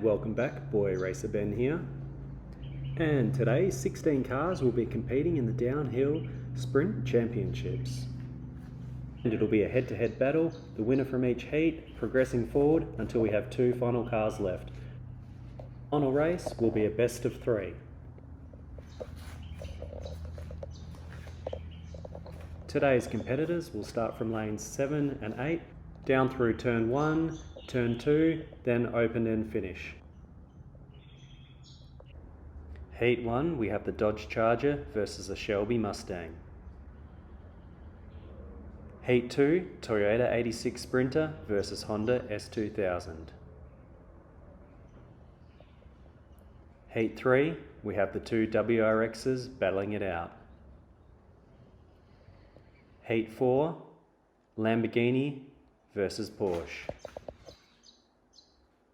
welcome back, Boy Racer Ben here. And today 16 cars will be competing in the downhill sprint championships. And it'll be a head-to-head battle, the winner from each heat progressing forward until we have 2 final cars left. Final race will be a best of 3. Today's competitors will start from lanes 7 and 8, down through turn 1, turn 2, then open and finish. Heat 1, we have the Dodge Charger versus the Shelby Mustang. Heat 2, Toyota 86 Sprinter versus Honda S2000. Heat 3, we have the 2 WRXs battling it out. Heat 4, Lamborghini versus Porsche.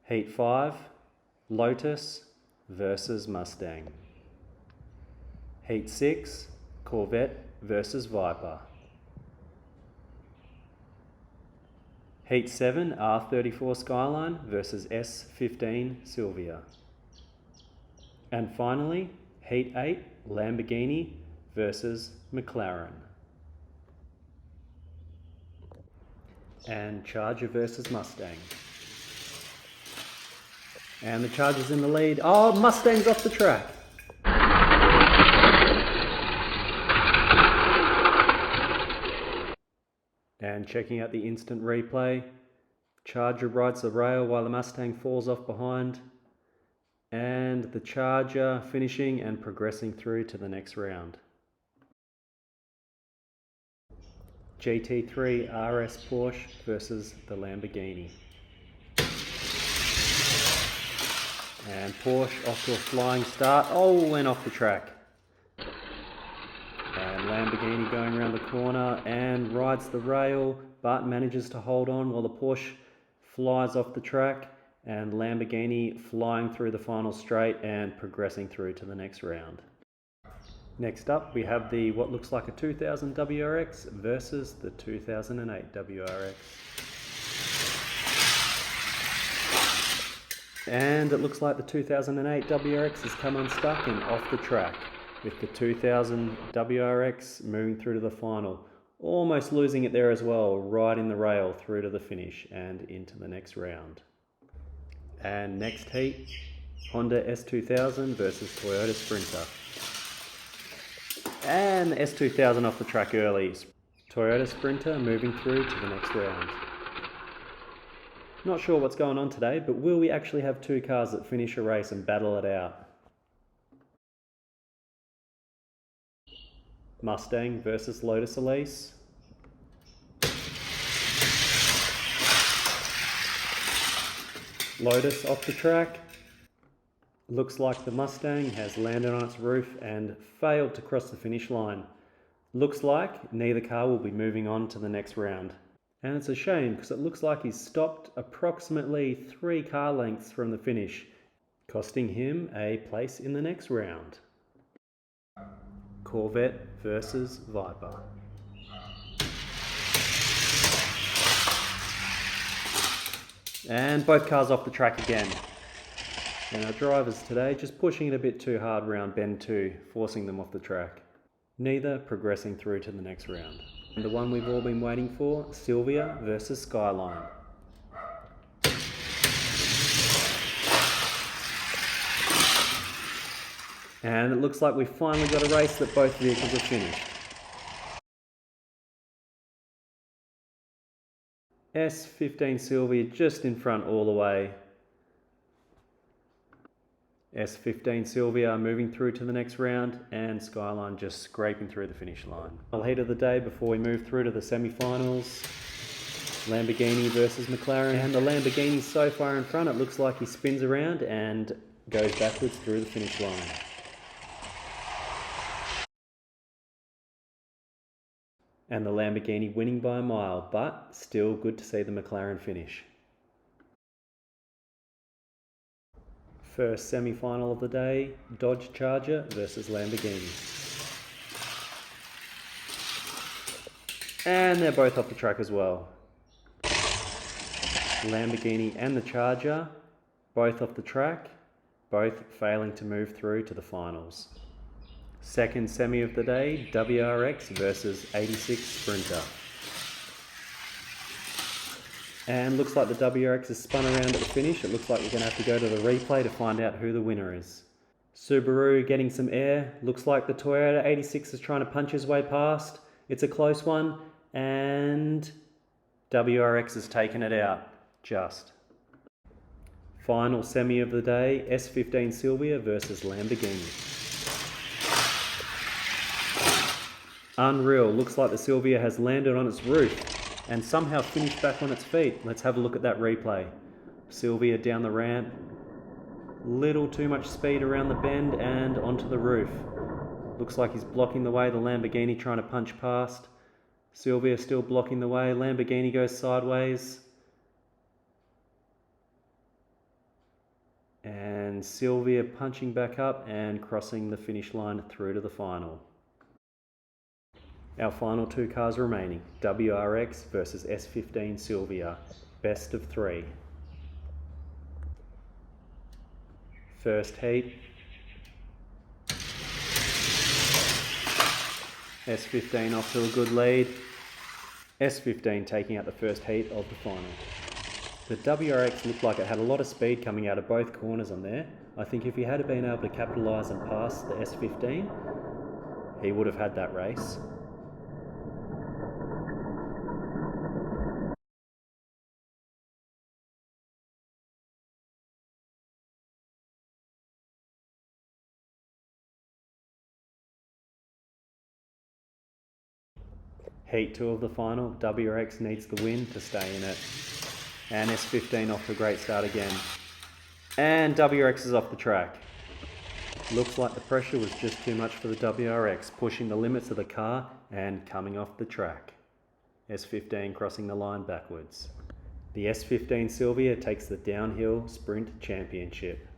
Heat 5, Lotus versus Mustang. Heat 6, Corvette versus Viper. Heat 7, R34 Skyline versus S15 Sylvia. And finally, Heat 8, Lamborghini versus Mclaren. And Charger versus Mustang. And the Charger's in the lead. Oh, Mustang's off the track. And checking out the instant replay, Charger rides the rail while the Mustang falls off behind. And the Charger finishing and progressing through to the next round. GT3 RS Porsche versus the Lamborghini. And Porsche off to a flying start. Oh, and off the track. And Lamborghini going around the corner and rides the rail, but manages to hold on while the Porsche flies off the track. And Lamborghini flying through the final straight and progressing through to the next round. Next up, we have the what looks like a 2000 WRX versus the 2008 WRX. And it looks like the 2008 WRX has come unstuck and off the track, with the 2000 WRX moving through to the final, almost losing it there as well, riding the rail through to the finish and into the next round. And next heat, Honda S2000 versus Toyota Sprinter. And S2000 off the track early. Toyota Sprinter moving through to the next round. Not sure what's going on today, but will we actually have 2 cars that finish a race and battle it out? Mustang versus Lotus Elise. Lotus off the track. Looks like the Mustang has landed on its roof and failed to cross the finish line. Looks like neither car will be moving on to the next round. And it's a shame because it looks like he's stopped approximately 3 car lengths from the finish, costing him a place in the next round. Corvette versus Viper. And both cars off the track again. And our drivers today just pushing it a bit too hard round bend 2, forcing them off the track. Neither progressing through to the next round. And the one we've all been waiting for, Sylvia versus Skyline. And it looks like we've finally got a race that both vehicles have finished. S15 Sylvia just in front all the way. S15 Sylvia moving through to the next round, and Skyline just scraping through the finish line. Final heat of the day before we move through to the semi-finals. Lamborghini versus Mclaren, and the Lamborghini's so far in front it looks like he spins around and goes backwards through the finish line. And the Lamborghini winning by a mile, but still good to see the McLaren finish. First semi-final of the day, Dodge Charger versus Lamborghini. And they're both off the track as well. Lamborghini and the Charger both off the track, both failing to move through to the finals. Second semi of the day, WRX versus 86 Sprinter. And looks like the WRX has spun around at the finish. It looks like we're going to have to go to the replay to find out who the winner is. Subaru getting some air. Looks like the Toyota 86 is trying to punch his way past. It's a close one, and WRX has taken it out, just. Final semi of the day, S15 Sylvia versus Lamborghini. Unreal, looks like the Sylvia has landed on its roof and somehow finished back on its feet. Let's have a look at that replay. Sylvia down the ramp, little too much speed around the bend and onto the roof. Looks like he's blocking the way, the Lamborghini trying to punch past. Sylvia still blocking the way, Lamborghini goes sideways. And Sylvia punching back up and crossing the finish line through to the final. Our final two cars remaining, WRX versus S15 Sylvia, best of three. First heat. S15 off to a good lead. S15 taking out the first heat of the final. The WRX looked like it had a lot of speed coming out of both corners on there. I think if he had been able to capitalise and pass the S15, he would have had that race. Heat 2 of the final, WRX needs the win to stay in it. And S15 off to a great start again. And WRX is off the track. Looks like the pressure was just too much for the WRX, pushing the limits of the car and coming off the track. S15 crossing the line backwards. The S15 Sylvia takes the downhill sprint championship.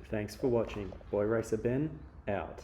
Thanks for watching. Boy Racer Ben, out.